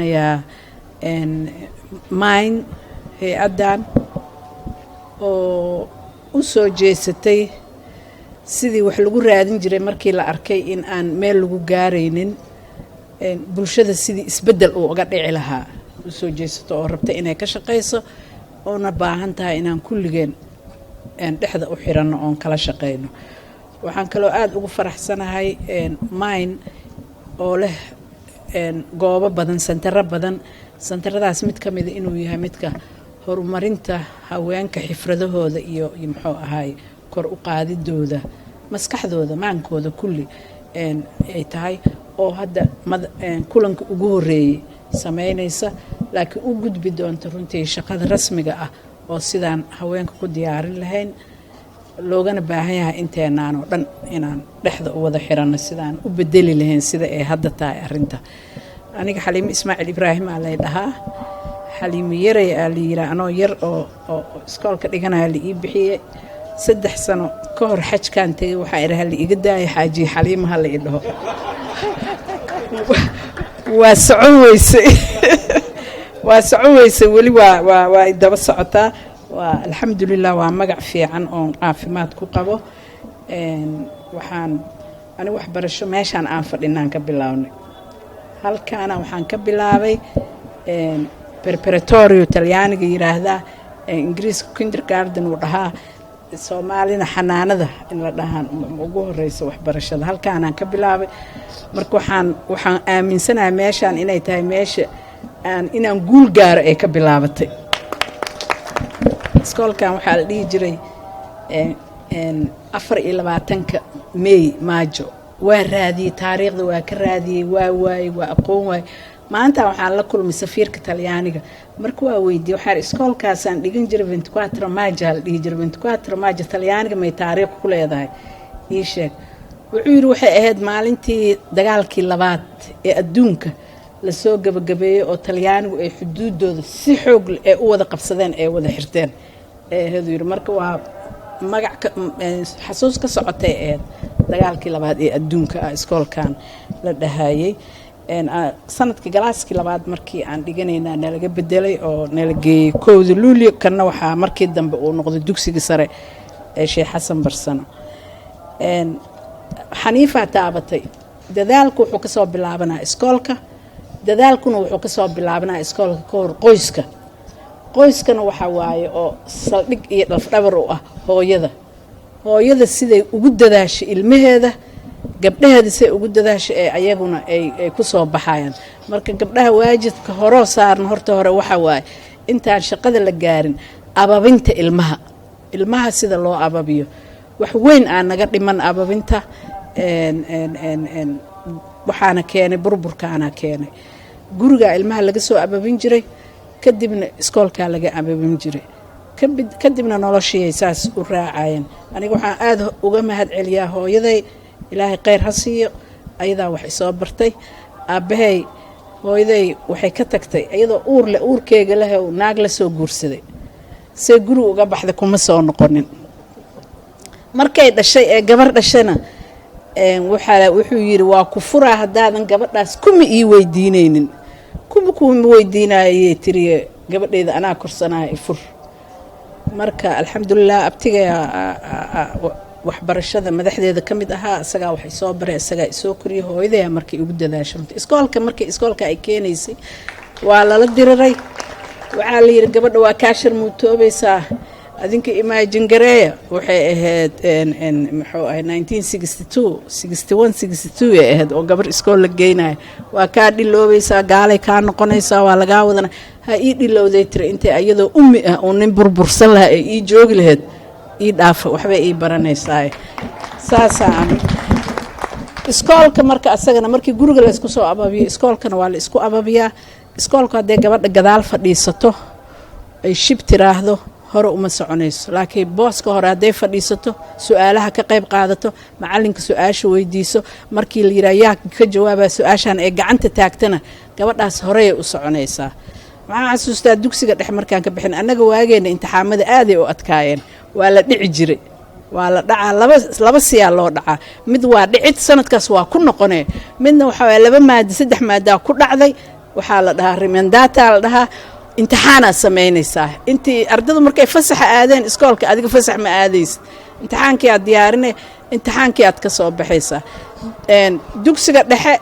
celinayaa mine hay-addan oo u soo jeesatay sidii wax lagu raadin jiray markii la arkay in aan meel lagu gaaraynin bulshada sidii isbeddel uu uga dhici lahaa u soo jeesato oo rabta inay ka shaqayso oona baahan tahay inaan kulligeen dhexda u xiranno oon kala shaqayno waxaan kaloo aada ugu faraxsanahay mine oo leh goobo badan santaro badan santaradaas mid ka mida inuu yahay midka horumarinta haweenka xifradahooda iyo muxuu ahaay kor u qaadidooda maskaxdooda maankooda kulli ay tahay oo hadda kulanka ugu horeeyay sameynaysa laakiin u gudbi doonto runtii shaqada rasmiga ah oo sidaan haweenka ku diyaarin lahayn loogana baahan yahay inteenaan oo dhan inaan dhexda u wada xiranno sidaan u bedeli lahayn sida ay hadda tahay arrinta aniga xaliimo ismaaciil ibraahim aa lay dhahaa xaliimo yaray aa la yiraa anoo yar oo iskoolka dhiganaya la ii bixiyey 3 sano ka hor xajkaan tegay waxaa idhaha la iga daaya xaaji xaliimo ha la ii dhaho waa socon weysay waa socon weysay weli waa daba socotaa waa alxamdulilah waa magac fiican oo caafimaad ku qabo waxaan aniga waxbarasho meeshaan aan fadhinaan ka bilaabnay halkaana waxaan ka bilaabay preparatorio talyaaniga yiraahdaa ingiriiska kindergarten uu dhahaa soomaalina xanaanada in la dhahaan ugu horeysa waxbarashada halkaanaan ka bilaabay marka waxaan aaminsanahay meeshaan inay tahay meesha inaan guul gaaro ay ka bilaabatay iskoolkan waxaa la dhihi jiray 24 May maajo waa raadiyey taariikhda waa ka raadiyey waa waayey waa aqoon waayey maanta waxaan la kulmay safiirka talyaaniga marka waa weydiiyey waxaa iskoolkaasaan dhigan jiray 24 maajo la dhihi jiray 24 maajo talyaaniga may taariikh ku leedahay ii sheeg wuxuu yiri waxay ahayd maalintii dagaalkii labaad ee adduunka la soo gabagabeeyay oo talyaanigu ay xuduudooda si xoog leh ee u wada qabsadeen ee wada xirteen هذا يرمرك ومجع حسوس كسعتين دجالك لبعض الدون كإسكول كان لدهاي إن سنة كجلاس كلا بعد مركي عن ديجانينا نلقي بدلي أو نلقي كود لولي كنا وح مركي دم ونقض الدكسي جسرة شيء حسن برسنا إن حنيفة تعبتي دذلك وحكسوا بلعبنا إسكولك دذلك وحكسوا بلعبنا إسكولك كور قويسك qoyskana waxa waaye oo saldhig iyo dhafdhabar u ah hooyada siday ugu dadaashay ilmaheeda gabdhaheeda siday ugu dadaashay ee ayaguna ay ku soo baxayaan marka gabdhaha waajidka hore saaran horta hore waxa waaye intaan shaqada la gaarin ababinta ilmaha sida loo ababiyo wax weyn aan naga dhiman ababinta waxaana keenay burburkaana keenay guriga ilmaha laga soo ababin jiray kadibna iskoolka laga ababin jiray kadibna noloshii saas u raacayeen aniga waxaan aad uga mahad celiyaa hooyaday ilaahay khayr ha siiyo ayada wax soo bartay aabahay hooyaday waxay ka tagtay ayadoo uurkeega leh oo naag la soo guursaday see guri uga baxday kuma soo noqonin markay dhashay ee gabar dhashana wuxuu yiri waa ku furaa hadaadan gabadhaas kuma ii weydiinaynin kuma weydiinayay tiriye gabadheeda anaa korsanahay ifur marka alxamdulillah abtiga waxbarashada madaxdeeda kamid ahaa asaga waxay soo baray asaga soo koriyo hooyadeeda markii ugu dadaashay iskoolka ay keenaysay waa la diriray waxa la yiri gabadha waa kaashir muutoobaysaa adinka imagine gareeya waxay ahayd muxuu ahay 1962 ee ahayd oo gabar iskool la geynay waa ka dhiloobaysaa gaalay ka noqonaysaa waa laga wadana ha ii dhilowday tiri intay ayadoo ummi ah oo nin burbursan laha ee ii joogi lahayd ii dhaaf waxba ii baranaysaa saasaan iskoolka marka asagana markii guriga la isku soo ababiyo iskoolkana waa la isku ababiyaa iskoolka hadee gabadha gadaal fadhiisato ay shib tiraahdo hore uma soconayso laakiin booska hore haday fadhiisato su'aalaha ka qayb qaadato macalinka su'aasha weydiiso markii la yiraahdo ka jawaaba su'aashan ee gacanta taagtana gabadhaas hore u soconaysaa waxaan xasuustaa dugsiga dhex markaan ka bixin annaga waageena imtixaamada aad ay u adkaayeen waa la dhici jiray waa la dhacaa laba siyaa loo dhacaa mid waa dhicid sanadkaas waa ku noqonay midna waxa laba maada saddex maada ku dhacday waxaa la dhahaa remendata la dhahaa imtixaanaad samaynaysaa intii ardaydu markay fasaxa aadeen iskoolka adiga fasax ma aadaysid imtixaankii aad diyaarinay imtixaankii aad ka soo baxaysaa dugsiga dhexe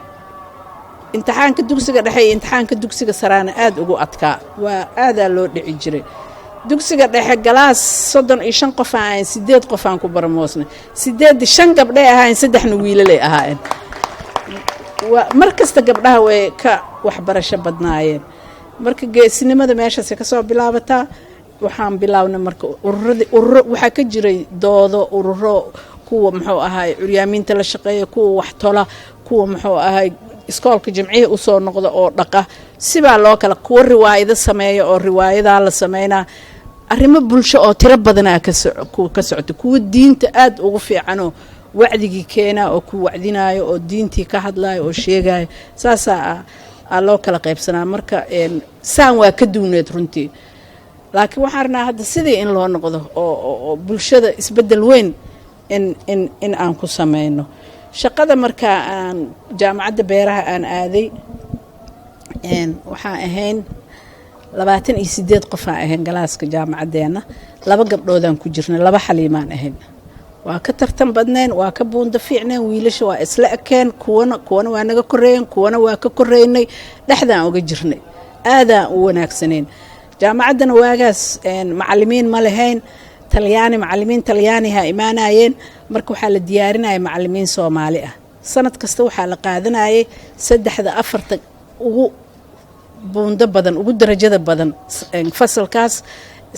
imtixaanka dugsiga dhexe iyo imtixaanka dugsiga saraana aad ugu adkaa waa aadaa loo dhici jiray dugsiga dhexe galaas 35 qof aan 8 qof aan ku baramoosnay 5 gabdhay ahaayeen 3 wiilalay ahaayeen markasta gabdhaha way ka waxbarasho badnaayeen marka geesinimada meeshaas ka soo bilaabataa waxaan bilaabnay marka ururo waxa ka jiray doodo ururo kuwa muxuu ahaay curyaaminta la shaqeeyo kuwa wax tola kuwa muxuu ahaay iskoolka jamciye u soo noqdo oo dhaqa sibaa loo kala kuwa riwaayado sameeyo oo riwaayada la sameeyna arrimo bulsho oo tiro badan ka socdo kuwa diinta aad ugu fiicano wacdigii keena oo ku wacdinaayo oo diintii ka hadlaayo oo sheegayo saasa loo kala qaybsanaa marka saan waa ka duuneed runtii laakiin waxaan rabnaa hadda sidii in loo noqdo oo bulshada isbedel weyn in aan ku sameeyno shaqada marka aan jaamacadda beeraha aan aaday waxaan ahayn 28 qof aan ahayn galaaska jaamacadeena 2 gabdhoodaan ku jirnay 2 xaliimaan ahayn waa ka tartan badneen waa ka buunda fiicneen wiilasha waa isla ekeen kuwana waa naga koreeyeen kuwana waa ka koreeynay dhaxdaan uga jirnay aadaan u wanaagsaneen jaamacaddana waagaas macallimiin ma lahayn macallimiin talyaani ha imaanayeen marka waxaa la diyaarinayay macallimiin Soomaali ah sanad kasta waxaa la qaadanayay 3-4 ugu buunda badan ugu darajada badan fasalkaas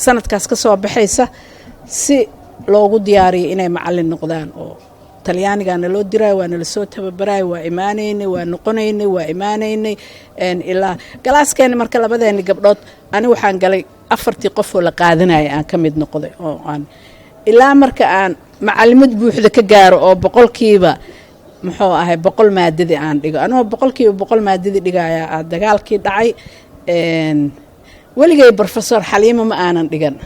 sanadkaas ka soo baxaysa si loogu diyaariyo inay macallin noqdaan oo talyaanigaana loo diray waana la soo tababaray waa imaanaynay waa noqonaynay waa imaanaynay ilaa galaaskeena marka labadeena gabdhood ani waxaan galay 4 qof oo la qaadanay aan ka mid noqday oo aan ilaa marka aan macallimad buuxda ka gaaro oo boqolkiiba muxuu ahay 100 maadada aan dhigo anoo boqolkiiba 100 maadada dhigaya dagaalkii dhacay waligay professor Xaliima ma aanan dhigan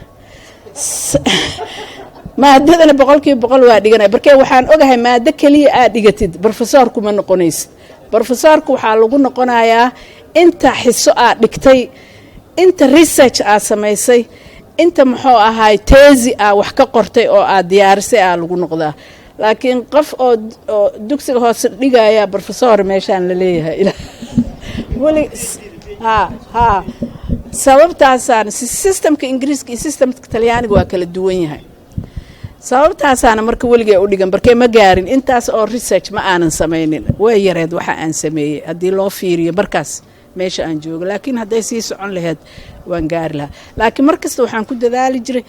maadadana boqolkiiba 100 waa dhiganay barkay waxaan ogahay maada kaliya aad dhigatid professorku ma noqonaysid professorku waxa lagu noqonayaa inta xiso aad dhigtay inta research aad samaysay inta muxuu ahaay teesi aad wax ka qortay oo aad diyaarisay aad lagu noqdaa laakiin qof oo dugsiga hoose dhigaya professor meeshaan la leeyahay wali sababtaasaan systemka ingiriiska iyo systemka talyaaniga waa kala duwan yahay sababtaasana marka waligay u dhigan barkay ma gaarin intaas oo research ma aanan sameeynin way yareed waxa aan sameeyay hadii loo fiiriyo markaas meesha aan joogo laakiin haday sii socon lahayd waan gaari lahaa laakiin markasta waxaan ku dadaali jiray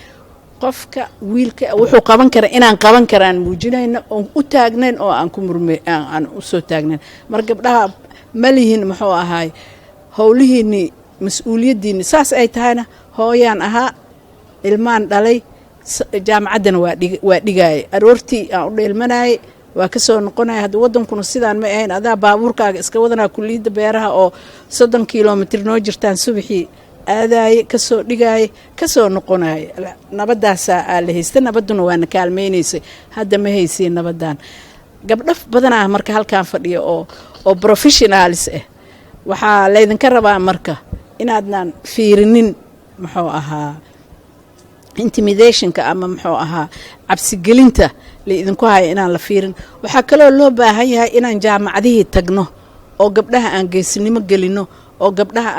qofka wiilka wuxuu qaban kara inaan qaban karaan muujinayna oo u taagnayn oo aan ku murmay aan u soo taagnayn mar gabdhaha malihin muxuu ahaay howlihiini mas'uuliyadiini saas ay tahayna hooyaan ahaa ilmaan dhalay jaamacaddana waa dhigay aroortii aan u dheelmanay waa ka soo noqonay hadda wadankuna sidaan ma ahayn adaa baabuurkaaga iska wadanaa kulliyada beeraha oo 30 kiiloomitir noo jirtaan subaxii aadaay ka soo dhigay ka soo noqonay nabadaas la haystay nabaduna waana kaalmeynaysay hadda ma haysiin nabadan gabdho badan ah marka halkaan fadhiyo oo professionals ah waxa la idinka rabaa marka inaadnan fiirinin muxuu ahaa intimidationka ama muxuu ahaa cabsi gelinta la idinku hayo inaan la fiirin waxa kale oo loo baahan yahay inaan jaamacadihii tagno oo gabdhaha aan geesinimo gelino oo gabdhaha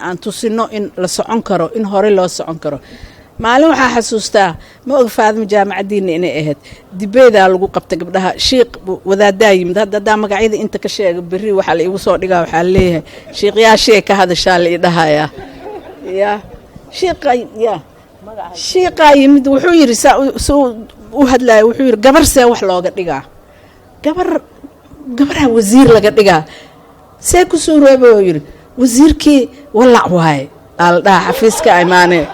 aan tusino in la socon karo in hore loo socon karo maalin waxa xasuustaa ma og faadmo jaamacadiina inay ahayd dibeeda lagu qabtay gabdhaha sheekh wadaadaa yimid hadda magacyada inta ka sheega bari waxa la igu soo dhigaa waxa leeyahay sheekhayaashee ka hadashaa la idhaaya ya sheekha yimid wuxuu yiri u hadlay wuxuu yiri gabar see wax looga dhigaa gabar wasiir laga dhigaa see ku soo reebo yiri wasiirkii walac waay aldhaa xafiiska aymaane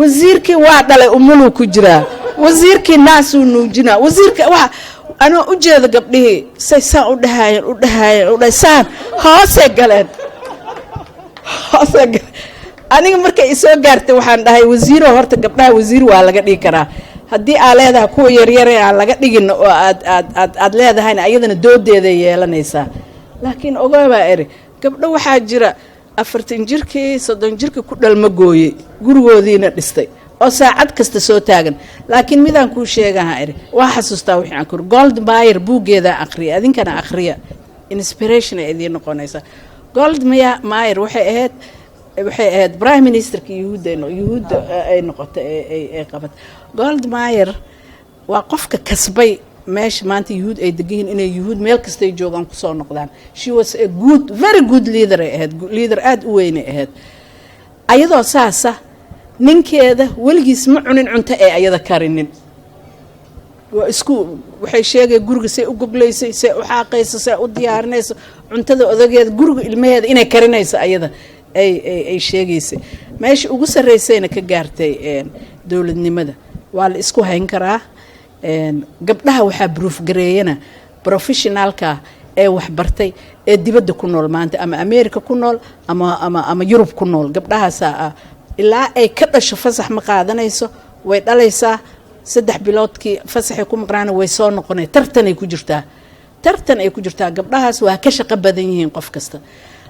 wasiirkii waa dhalay umulu ku jira wasiirkii naas uu nuujina wasiirka waxa ana u jeedo gabdhihii saysan u dhahaayeen hoose galeen aniga markay isoo gaartay waxaan dhahay wasiiro horta gabdhaha wasiir waa laga dhigi karaa haddii aad leedahay kuwa yaryar aan laga dhigin oo aad leedahay ayadana doodeeda yeelanaysaa laakiin ogaaba eri gabdho waxaa jira 40 jirkii 30 jirkii ku dhalma gooyay gurigoodiina dhistay oo saacad kasta soo taagan laakiin midaan ku sheegaha iri waa xasuustaa wixii aan ku Gold Mayer buugeeda akhriya adinkana akhriya inspiration ay idin noqonaysa Gold Mayer waxay ahayd prime ministerka yuhuudda ay noqotay ay qabat Gold Mayer waa qofka kasbay meesha maanta yuhuud ay degan inay yuhuud meel kasta ay joogan ku soo noqdaan she was a very good leader leader aad u weyn ahayd ayadoo saasa ninkeeda waligiis ma cunin cunto ee ayada karinin waa isku waxay sheegay guriga say u gogleysay say u xaaqayso say u diyaarinayso cuntada odageeda guriga ilmaheeda inay karinayso ayada ay sheegaysay meesha ugu sareysayna ka gaartay dawladnimada waa la isku hayn karaa gabdhaha waxaa proof gareeyana professionalka ee wax bartay ee dibadda ku nool maanta ama America ku nool ama Europe ku nool gabdhahaas ilaa ay ka dhasho fasax ma qaadanayso way dhalaysaa 3 biloodkii fasaxay ku maqraan way soo noqonay tartan ay ku jirtaa gabdhahaas waa ka shaqo badan yihiin qof kasta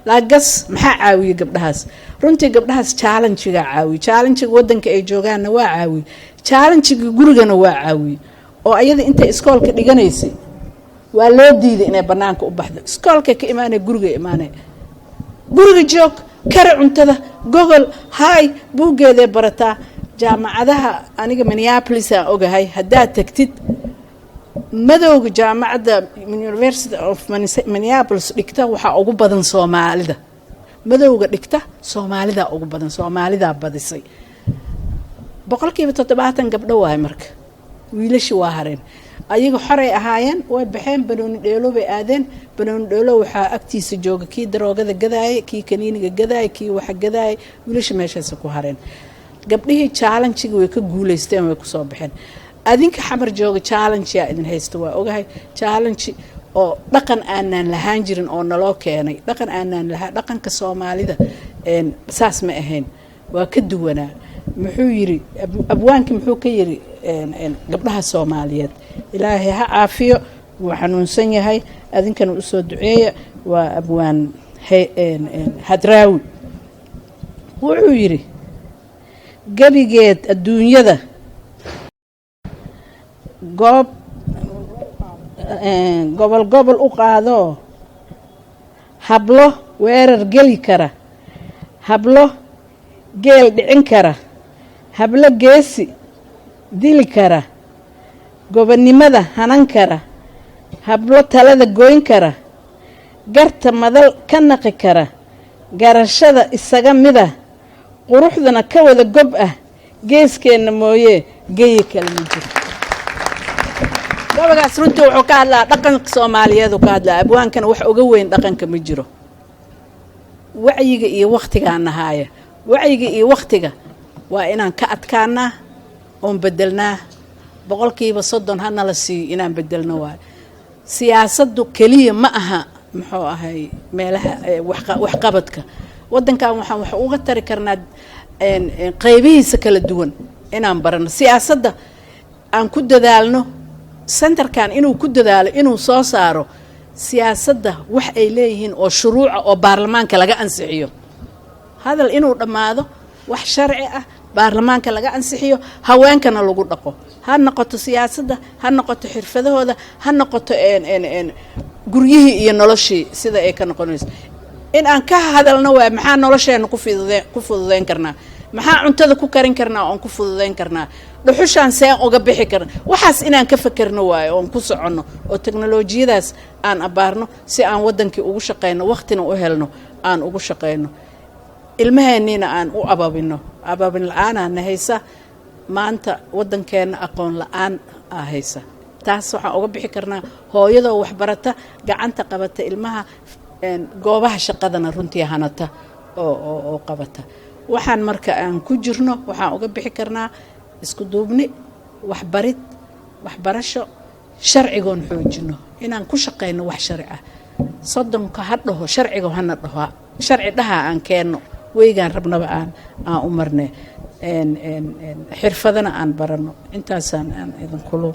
laagas maxaa caawiye gabdhahaas runtii gabdhahaas challenge wadanka ay joogaana waa caawiye challenge gurigana waa caawiye oo ayada inta iskoolka dhiganaysay waa loo diiday inay banaanka u baxdo iskoolka ka imaanay guriga joog kare cuntada gogol hay buugeeda barataa jaamacadaha aniga Minneapolis aan ogahay hadaa tagtid madowga jaamacada University of Minneapolis dhigta waxa ugu badan Soomaalida madowga dhigta Soomaalida ugu badan Soomaalida badisay 70% gabdho waay marka wiilashu waa hareen ayaga xoray ahaayeen way baxeen banooni dheelo bay aadeen banooni dheelo waxa agtiisa jooga kii daroogada gadaay kii kaniiniga gadaay kii waxa gadaay wiilashu meeshaas ku hareen gabdhihii challenge-ga way ka guuleysteen way ku soo baxeen adinka xamar jooga challenge yaa idin haysto waa ogahay challenge oo dhaqan aanan lahaan jirin oo naloo keenay dhaqanka Soomaalida saas ma ahayn waa ka duwanaa muxuu yiri abwaanki muxuu ka yiri gabdhaha Soomaaliyeed ilaahay ha caafiyo waa xanuunsan yahay adinkana u soo duceeya waa abwaan Hadraawi wuxuu yiri gabigeed adduunyada gobol u qaado hablo weerar geli kara hablo geel dhicin kara hablo geesi dili kara gobonnimada hanan kara hablo talada goyn kara garta madal ka naqi kara garashada isaga mida quruxdana ka wada gob ah geeskeena mooyee geeyi kale ma jiro gabadhaas runtii wuxuu ka hadlaa dhaqanka Soomaaliyeed ka hadlaa abwaankana wax uga weyn dhaqanka ma jiro wacyiga iyo waqtiga nahaaya wacyiga iyo waqtiga waa inaan ka adkaanaa oo bedelnaa 30% hana la sii inaan bedelno waa siyaasaddu kaliya ma aha muxuu ahay meelaha wax qabadka wadankan waxaan wax uga tari karnaa qaybihiisa kala duwan inaan barano siyaasadda aan ku dadaalno centerkan inuu ku dadaalo inuu soo saaro siyaasadda wax ay leeyihiin oo shuruuc oo baarlamaanka laga ansixiyo hadal inuu dhamaado wax sharci ah baarlamaanka laga ansixiyo haweenkana lagu dhaqo ha noqoto siyaasadda ha noqoto xirfadahooda ha noqoto guryihii iyo noloshii sida ay ka noqonayso in aan ka hadalno waa maxaa nolosheena ku fududeyn karnaa maxaa cuntada ku karin karnaa oo ku fududeyn karnaa dhuxushaan seen uga bixi karna waxaas inaan ka fakarno waayo oo ku socono oo teknolojiyadaas aan abaarno si aan wadankii ugu shaqeyno waqtina u helno aan ugu shaqeyno ilmaheennina aan u ababin la'aan aan haysa maanta wadankeena aqoon la'aan haysa taas waxaan uga bixi karnaa hooyadoo wax barata gacanta qabata ilmaha goobaha shaqadana runtii hanata oo qabata waxaan marka aan ku jirno waxaan uga bixi karnaa isku duubni waxbarid waxbarasho sharcigoon xoojino inaan ku shaqeyno wax sharci ah soddonka hadhaho sharciga hana dhaho sharci dhaha aan keenno weygaan rabnaba aan u marnay xirfadana aan barano intaasaan idin kula